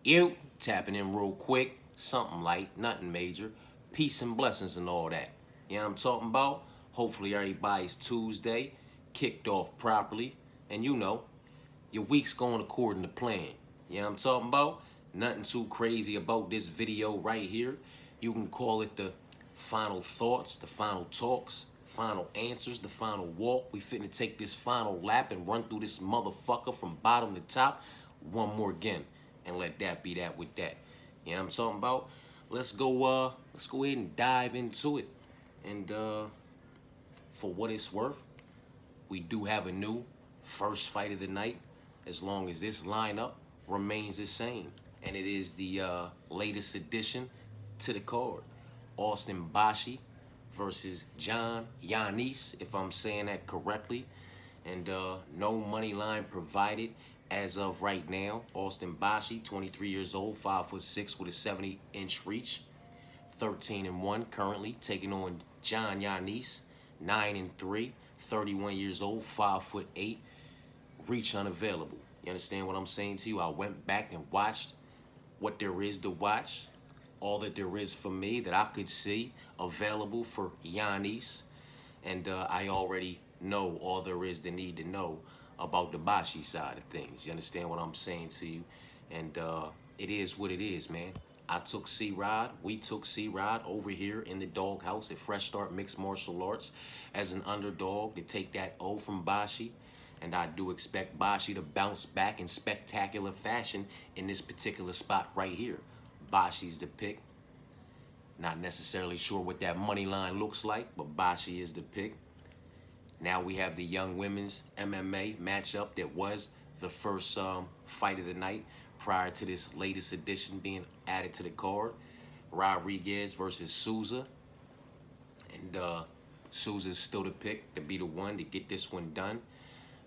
You tapping in real quick, something light, nothing major. Peace and blessings and all that. You know what I'm talking about? Hopefully everybody's Tuesday kicked off properly. And you know, your week's going according to plan. You know what I'm talking about? Nothing too crazy about this video right here. You can call it the final thoughts, the final talks, final answers, the final walk. We finna take this final lap and run through this motherfucker from bottom to top one more again. And let that be that with that. You know what I'm talking about? Let's go ahead and dive into it. And for what it's worth, we do have a new first fight of the night, as long as this lineup remains the same. And it is the latest addition to the card. Austin Bashi versus John Yanis, if I'm saying that correctly. And no money line provided as of right now. Austin Bashi, 23 years old, 5'6" with a 70-inch reach, 13-1 currently, taking on John Yanis, 9-3, 31 years old, 5'8", reach unavailable. You understand what I'm saying to you? I went back and watched what there is to watch, all that there is for me that I could see available for Yanis, and I already know all there is to need to know about the Bashi side of things. You understand what I'm saying to you? And it is what it is, man. I took C-Rod, we took C-Rod over here in the doghouse at Fresh Start Mixed Martial Arts as an underdog to take that O from Bashi. And I do expect Bashi to bounce back in spectacular fashion in this particular spot right here. Bashi's the pick. Not necessarily sure what that money line looks like, but Bashi is the pick. Now we have the young women's MMA matchup that was the first fight of the night prior to this latest addition being added to the card. Rodriguez versus Souza. And Souza's still the pick to be the one to get this one done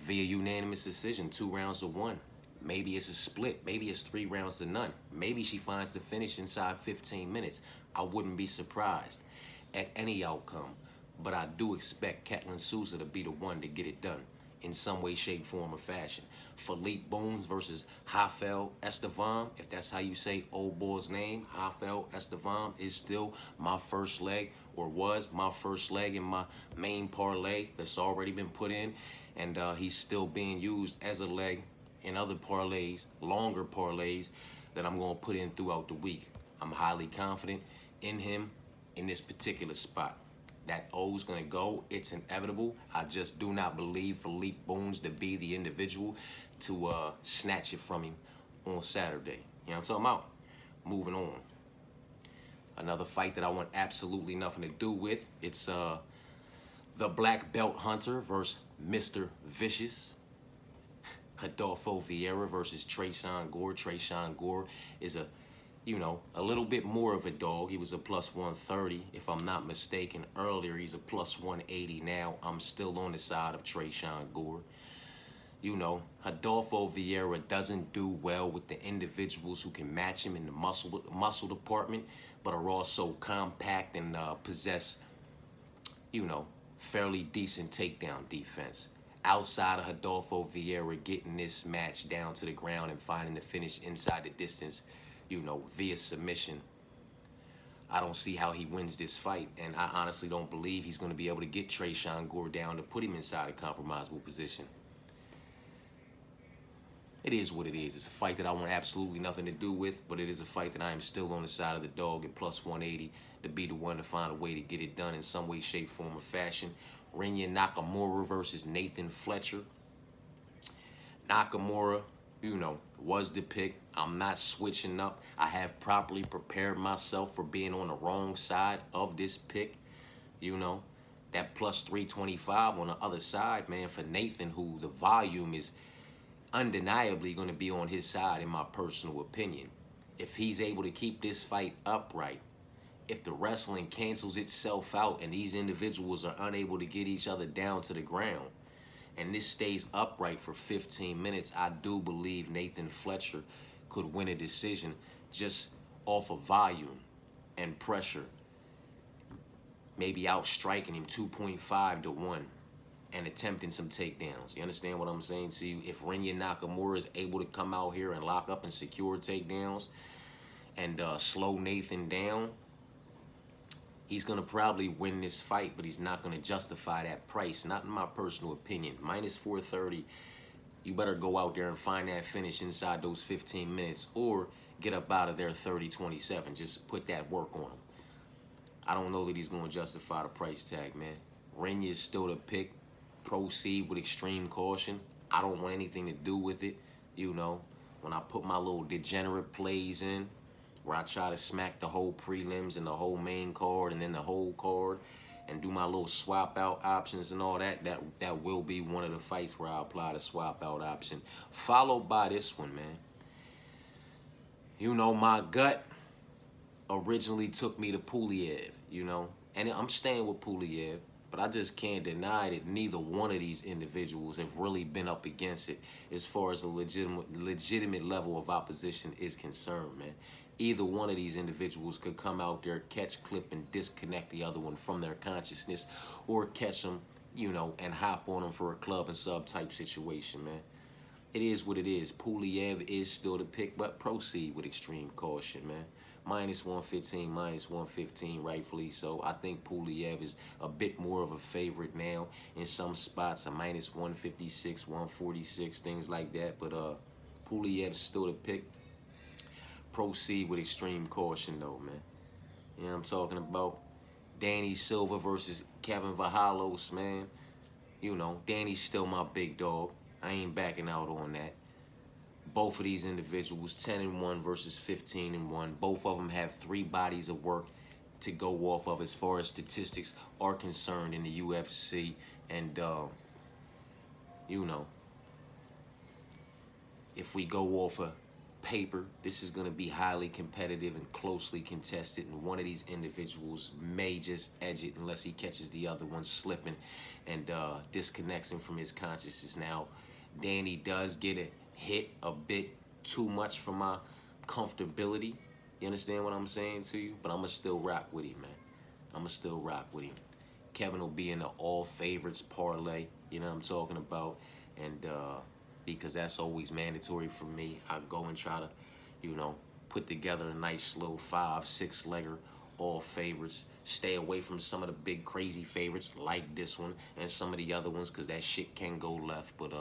via unanimous decision, 2 rounds to 1. Maybe it's a split. Maybe it's 3 rounds to none. Maybe she finds the finish inside 15 minutes. I wouldn't be surprised at any outcome. But I do expect Ketlin Souza to be the one to get it done in some way, shape, form, or fashion. Philippe Bones versus Rafael Estevam, if that's how you say old boy's name. Rafael Estevam is still my first leg, or was my first leg in my main parlay that's already been put in. And he's still being used as a leg in other parlays, longer parlays, that I'm going to put in throughout the week. I'm highly confident in him in this particular spot. That O's going to go. It's inevitable. I just do not believe Philippe Bones to be the individual to snatch it from him on Saturday. You know what I'm talking about? Moving on. Another fight that I want absolutely nothing to do with. It's the Black Belt Hunter versus Mr. Vicious. Adolfo Vieira versus Tresean Gore. Tresean Gore is a little bit more of a dog. He was a plus 130, if I'm not mistaken. Earlier, he's a plus 180 now. I'm still on the side of Tresean Gore. You know, Adolfo Vieira doesn't do well with the individuals who can match him in the muscle department, but are also compact and possess, fairly decent takedown defense. Outside of Adolfo Vieira getting this match down to the ground and finding the finish inside the distance, via submission, I don't see how he wins this fight. And I honestly don't believe he's going to be able to get Tresean Gore down to put him inside a compromisable position. It is what it is. It's a fight that I want absolutely nothing to do with, but it is a fight that I am still on the side of the dog at plus 180 to be the one to find a way to get it done in some way, shape, form, or fashion. Rinya Nakamura versus Nathan Fletcher. Nakamura, was the pick. I'm not switching up. I have properly prepared myself for being on the wrong side of this pick. That plus 325 on the other side, man, for Nathan, who the volume is undeniably going to be on his side, in my personal opinion. If he's able to keep this fight upright, if the wrestling cancels itself out and these individuals are unable to get each other down to the ground, and this stays upright for 15 minutes, I do believe Nathan Fletcher could win a decision just off of volume and pressure. Maybe outstriking him 2.5 to 1. and attempting some takedowns. You understand what I'm saying to you? If Rinya Nakamura is able to come out here and lock up and secure takedowns and slow Nathan down, he's going to probably win this fight, but he's not going to justify that price. Not in my personal opinion. Minus 430, you better go out there and find that finish inside those 15 minutes or get up out of there 30-27. Just put that work on him. I don't know that he's going to justify the price tag, man. Rinya is still the pick. Proceed with extreme caution. I don't want anything to do with it. You know, when I put my little degenerate plays in, where I try to smack the whole prelims and the whole main card and then the whole card and do my little swap out options and all that, that will be one of the fights where I apply the swap out option. Followed by this one, man. You know, my gut originally took me to Puliev, you know, and I'm staying with Puliev, but I just can't deny that neither one of these individuals have really been up against it as far as a legitimate level of opposition is concerned, man. Either one of these individuals could come out there, catch, clip, and disconnect the other one from their consciousness, or catch them, you know, and hop on them for a club and sub type situation, man. It is what it is. Puliev is still the pick, but proceed with extreme caution, man. Minus 115, minus 115, rightfully so. I think Puliev is a bit more of a favorite now. In some spots, a minus 156, 146, things like that. But Puliev's still the pick. Proceed with extreme caution, though, man. You know what I'm talking about? Danny Silva versus Kevin Vahalos, man. You know, Danny's still my big dog. I ain't backing out on that. Both of these individuals, 10-1 versus 15-1. Both of them have 3 bodies of work to go off of as far as statistics are concerned in the UFC. And, you know, if we go off of paper, this is going to be highly competitive and closely contested. And one of these individuals may just edge it unless he catches the other one slipping and disconnects him from his consciousness. Now, Danny does get a hit a bit too much for my comfortability. You understand what I'm saying to you? But I'm going to still rock with him, man. I'm going to still rock with him. Kevin will be in the all favorites parlay. You know what I'm talking about? And because that's always mandatory for me, I go and try to, you know, put together a nice little 5-6 legger all favorites. Stay away from some of the big crazy favorites like this one and some of the other ones because that shit can go left. But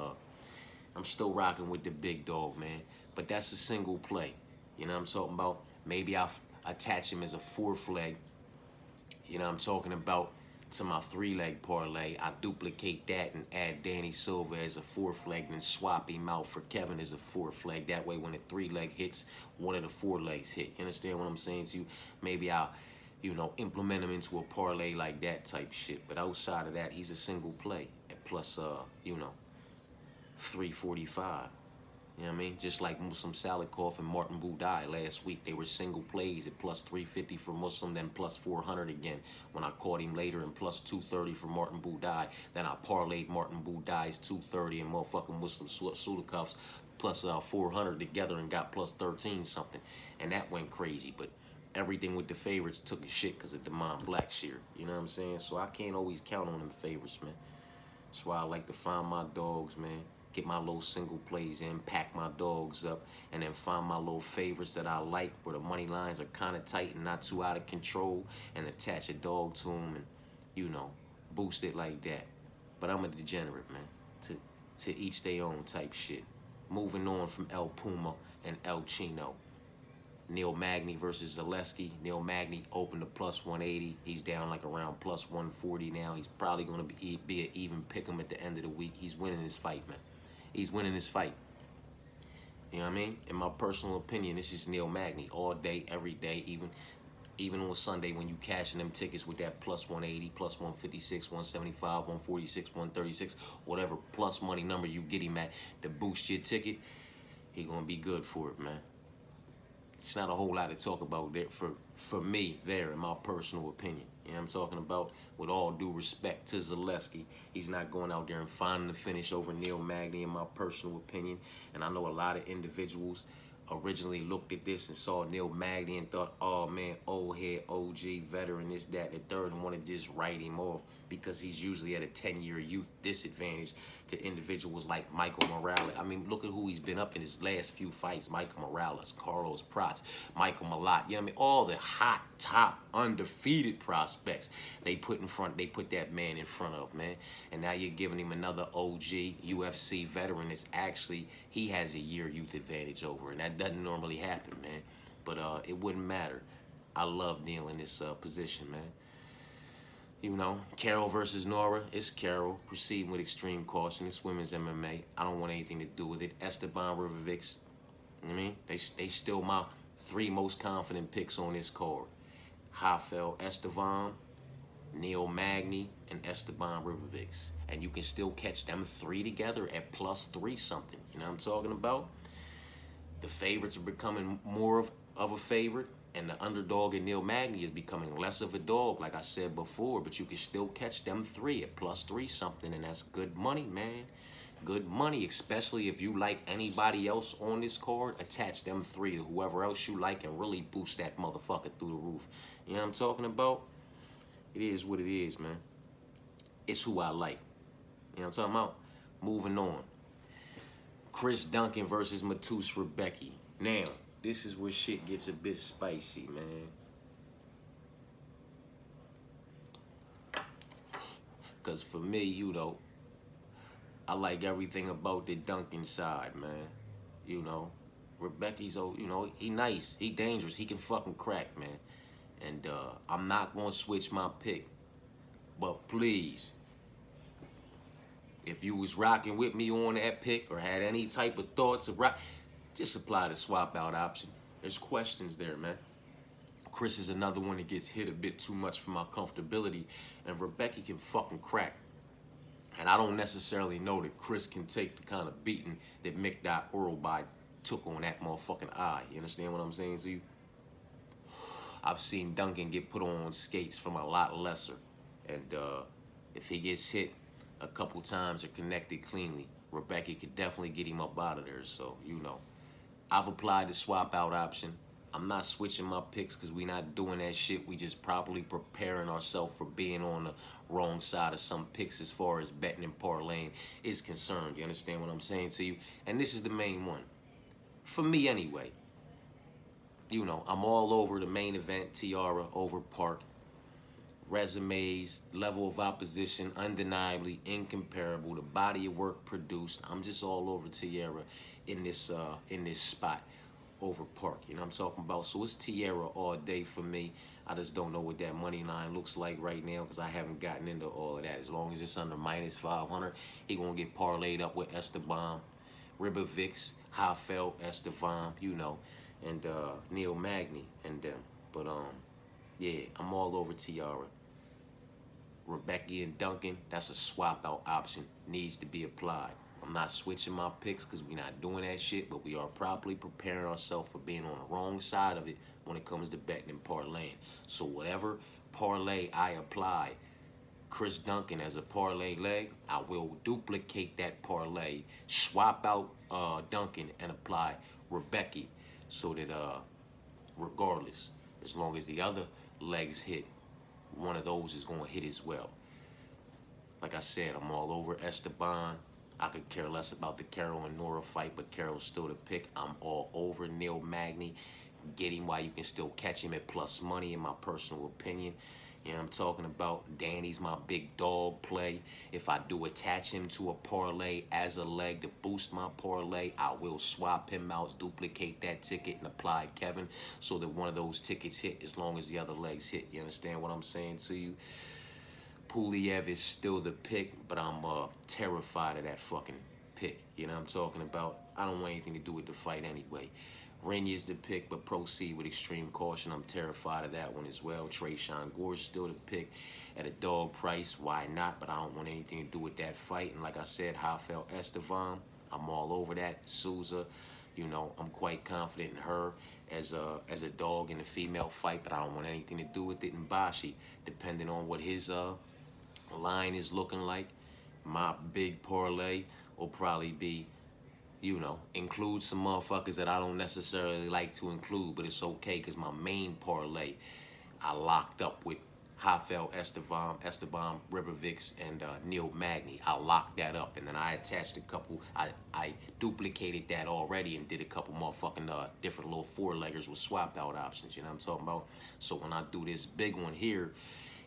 I'm still rocking with the big dog, man. But that's a single play. You know what I'm talking about? Maybe I'll attach him as a 4th leg. You know what I'm talking about? To my 3-leg parlay. I duplicate that and add Danny Silva as a 4th leg and swap him out for Kevin as a 4th leg. That way when the 3-leg hits, one of the 4 legs hit. You understand what I'm saying to you? Maybe I'll, you know, implement him into a parlay like that type shit. But outside of that, he's a single play at plus, you know, 345. You know what I mean? Just like Muslim Salikov and Martin Budai last week. They were single plays at plus 350 for Muslim, then plus 400 again. When I caught him later and plus 230 for Martin Budai, then I parlayed Martin Budai's 230 and motherfucking Muslim Sulikov's plus 400 together and got plus 13 something. And that went crazy. But everything with the favorites took a shit because of Damon Blackshear. You know what I'm saying? So I can't always count on them favorites, man. That's why I like to find my dogs, man. Get my little single plays in, pack my dogs up, and then find my little favorites that I like where the money lines are kind of tight and not too out of control, and attach a dog to them and, you know, boost it like that. But I'm a degenerate, man. To each their own type shit. Moving on from El Puma and El Chino. Neil Magny versus Zaleski. Neil Magny opened to plus 180. He's down like around plus 140 now. He's probably going to be an even pick 'em at the end of the week. He's winning this fight, man. He's winning this fight. You know what I mean? In my personal opinion, this is Neil Magny all day, every day, even on Sunday when you cashing them tickets with that plus 180, plus 156, 175, 146, 136, whatever plus money number you get him at to boost your ticket, he gonna be good for it, man. It's not a whole lot to talk about there for me there, in my personal opinion. You know what I'm talking about? With all due respect to Zaleski, he's not going out there and finding the finish over Neil Magny, in my personal opinion. And I know a lot of individuals originally looked at this and saw Neil Magny and thought, oh man, old head, OG, veteran, this, that, and the third, and wanted to just write him off because he's usually at a 10-year youth disadvantage to individuals like Michael Morales. I mean, look at who he's been up in his last few fights. Michael Morales, Carlos Prats, Michael Malott, you know what I mean? All the hot, top, undefeated prospects they put that man in front of, man. And now you're giving him another OG UFC veteran that's actually, he has a year youth advantage over, and that doesn't normally happen, man. But it wouldn't matter. I love Neil in this position, man. You know, Carol versus Nora, it's Carol. Proceeding with extreme caution. It's women's MMA. I don't want anything to do with it. Esteban Rivervix, you know what I mean? They still my 3 most confident picks on this card. Rafael Esteban, Neil Magny, and Esteban Rivervix. And you can still catch them 3 together at +3 something. You know what I'm talking about? The favorites are becoming more of a favorite, and the underdog in Neil Magny is becoming less of a dog, like I said before, but you can still catch them 3 at +3 something, and that's good money, man. Good money, especially if you like anybody else on this card. Attach them 3 to whoever else you like and really boost that motherfucker through the roof. You know what I'm talking about? It is what it is, man. It's who I like. You know what I'm talking about? Moving on. Chris Duncan versus Matus Rebecki. Now, this is where shit gets a bit spicy, man. Because for me, you know, I like everything about the Duncan side, man. You know, Rebecki's, you know, he nice, he dangerous, he can fucking crack, man. And I'm not going to switch my pick. But please, if you was rocking with me on that pick or had any type of thoughts of just apply the swap out option. There's questions there, man. Chris is another one that gets hit a bit too much for my comfortability, and Rebecki can fucking crack. And I don't necessarily know that Chris can take the kind of beating that Mick Urlby took on that motherfucking eye. You understand what I'm saying to you? I've seen Duncan get put on skates from a lot lesser. And if he gets hit a couple times or connected cleanly, Rebecki could definitely get him up out of there. So, you know, I've applied the swap out option. I'm not switching my picks because we're not doing that shit. We just properly preparing ourselves for being on the wrong side of some picks as far as betting and parlaying is concerned. You understand what I'm saying to you? And this is the main one. For me anyway. You know, I'm all over the main event, Taira over Park. Resumes, level of opposition, undeniably incomparable. The body of work produced. I'm just all over Taira in this spot over Park. You know what I'm talking about? So it's Taira all day for me. I just don't know what that money line looks like right now because I haven't gotten into all of that. As long as it's under -500, he gonna get parlayed up with Esteban, Ribovics, Rafael Esteban, you know, and Neil Magny and them. But yeah, I'm all over Taira. Rebecki and Duncan, that's a swap out option. Needs to be applied. I'm not switching my picks because we're not doing that shit, but we are properly preparing ourselves for being on the wrong side of it when it comes to betting and parlaying. So whatever parlay I apply, Chris Duncan as a parlay leg, I will duplicate that parlay, swap out Duncan and apply Rebecki so that regardless, as long as the other legs hit, one of those is going to hit as well. Like I said, I'm all over Esteban. I could care less about the Carol and Nora fight, but Carol's still the pick. I'm all over Neil Magny. Get him while you can still catch him at plus money, in my personal opinion. You know what I'm talking about? Danny's my big dog play. If I do attach him to a parlay as a leg to boost my parlay, I will swap him out, duplicate that ticket, and apply Kevin so that one of those tickets hit as long as the other legs hit. You understand what I'm saying to you? Puliev is still the pick, but I'm terrified of that fucking pick. You know what I'm talking about? I don't want anything to do with the fight anyway. Rainier's the pick, but proceed with extreme caution. I'm terrified of that one as well. Trayshawn Gore's still the pick at a dog price. Why not? But I don't want anything to do with that fight. And like I said, Rafael Esteban, I'm all over that. Souza, you know, I'm quite confident in her as a dog in the female fight, but I don't want anything to do with it. And Bashi, depending on what his line is looking like, my big parlay will probably be, you know, include some motherfuckers that I don't necessarily like to include, but it's okay because my main parlay, I locked up with Rafael Esteban Ribovics, and Neil Magny. I locked that up, and then I attached a couple. I duplicated that already and did a couple motherfucking different little four-leggers with swap out options. You know what I'm talking about? So when I do this big one here,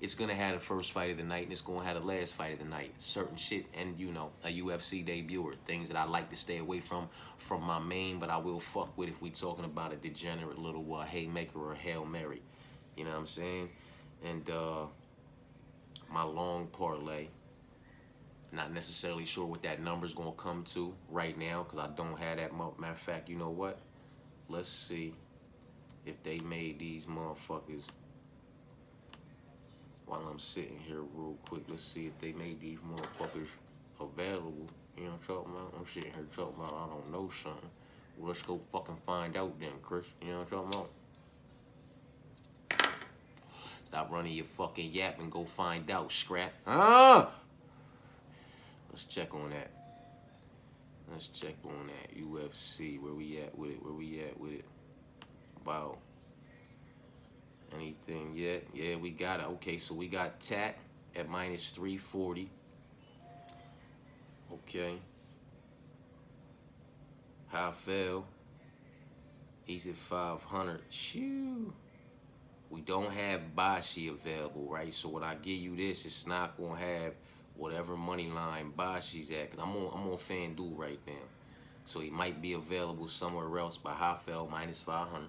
it's gonna have the first fight of the night and it's gonna have the last fight of the night. Certain shit, and you know, a UFC debut or things that I like to stay away from my main, but I will fuck with if we talking about a degenerate little haymaker or Hail Mary. You know what I'm saying? And my long parlay, not necessarily sure what that number's gonna come to right now because I don't have that. Matter of fact, you know what? Let's see if they made these motherfuckers. While I'm sitting here real quick, let's see if they made these motherfuckers available. You know what I'm talking about? I'm sitting here talking about I don't know something. Well, let's go fucking find out then, Chris. You know what I'm talking about? Stop running your fucking yap and go find out, scrap. Let's check on that. Let's check on that. UFC, where we at with it? Where we at with it? Wow. Anything yet? Yeah, we got it. Okay, so we got Tat at minus 340. Okay. Rafael, he's at 500. Shoo. We don't have Bashi available, right? So when I give you this, it's not gonna have whatever money line Bashi's at, cause I'm on FanDuel right now. So he might be available somewhere else by Rafael minus 500.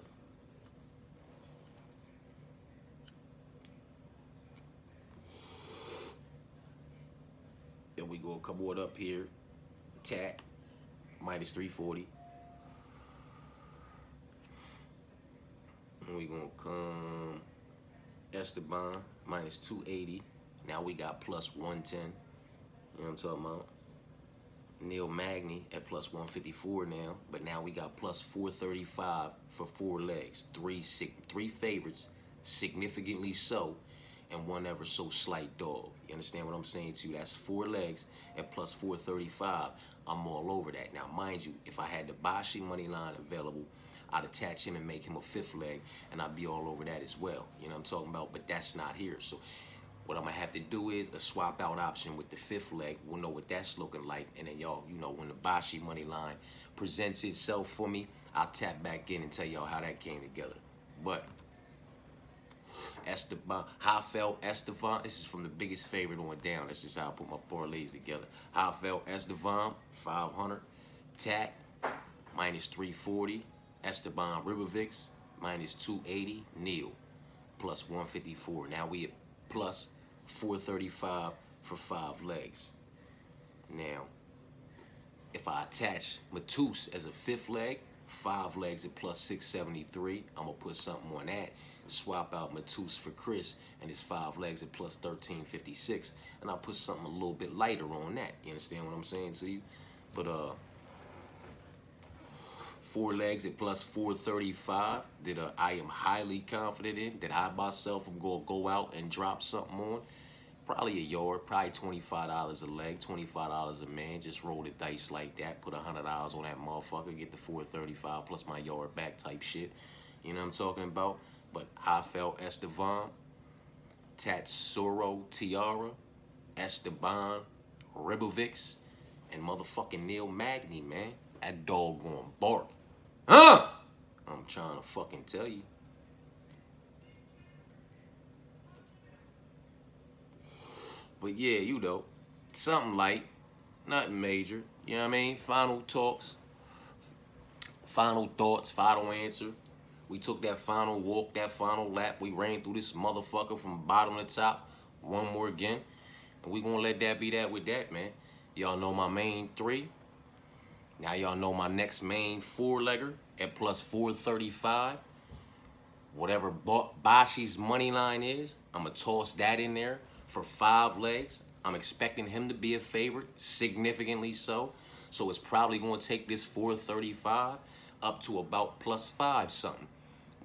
Then we go a couple more up here. Tat, minus 340. And we gonna come Esteban, minus 280. Now we got plus 110. You know what I'm talking about? Neil Magny at plus 154 now. But now we got plus 435 for 4 legs. Three favorites, significantly so, and one ever so slight dog. You understand what I'm saying to you? That's 4 legs at plus 435. I'm all over that. Now, mind you, if I had the Bashi money line available, I'd attach him and make him a 5th leg, and I'd be all over that as well. You know what I'm talking about? But that's not here. So what I'm gonna have to do is a swap out option with the 5th leg. We'll know what that's looking like, and then y'all, you know, when the Bashi money line presents itself for me, I'll tap back in and tell y'all how that came together. But Esteban, Rafael Esteban, this is from the biggest favorite on down. That's just how I put my parlays together. Rafael Esteban, 500. Tat, minus 340. Esteban Ribovics, minus 280. Neil, plus 154. Now we at plus 435 for 5 legs. Now, if I attach Matus as a 5th leg, 5 legs at plus 673, I'm gonna put something on that. Swap out Matus for Chris and his 5 legs at plus 1356, and I'll put something a little bit lighter on that. You understand what I'm saying to you? But 4 legs at plus 435 that I am highly confident in, that I myself am gonna go out and drop something on. Probably a yard, probably $25 a leg, $25 a man. Just roll the dice like that, put $100 on that motherfucker, get the 435 plus my yard back type shit. You know what I'm talking about? But Rafael Esteban, Tatsuro Taira, Esteban Ribovics, and motherfucking Neil Magny, man. That dog going bark. I'm trying to fucking tell you. But yeah, you know, something light, nothing major. You know what I mean? Final talks, final thoughts, final answer. We took that final walk, that final lap. We ran through this motherfucker from bottom to top. One more again. And we gonna let that be that with that, man. Y'all know my main 3. Now y'all know my next main 4-legger at plus 435. Whatever Bashi's money line is, I'm gonna toss that in there for 5 legs. I'm expecting him to be a favorite, significantly so. So it's probably gonna take this 435 up to about plus 5 something.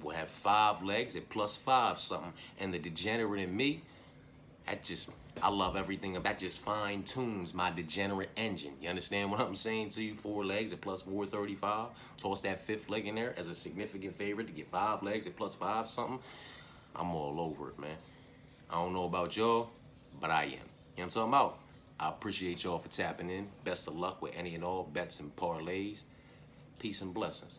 We'll have 5 legs at plus 5 something. And the degenerate in me, that just I love everything. That just fine tunes my degenerate engine. You understand what I'm saying to you? 4 legs at plus 435. Toss that 5th leg in there as a significant favorite to get 5 legs at plus 5 something. I'm all over it, man. I don't know about y'all, but I am. You know what I'm talking about? I appreciate y'all for tapping in. Best of luck with any and all bets and parlays. Peace and blessings.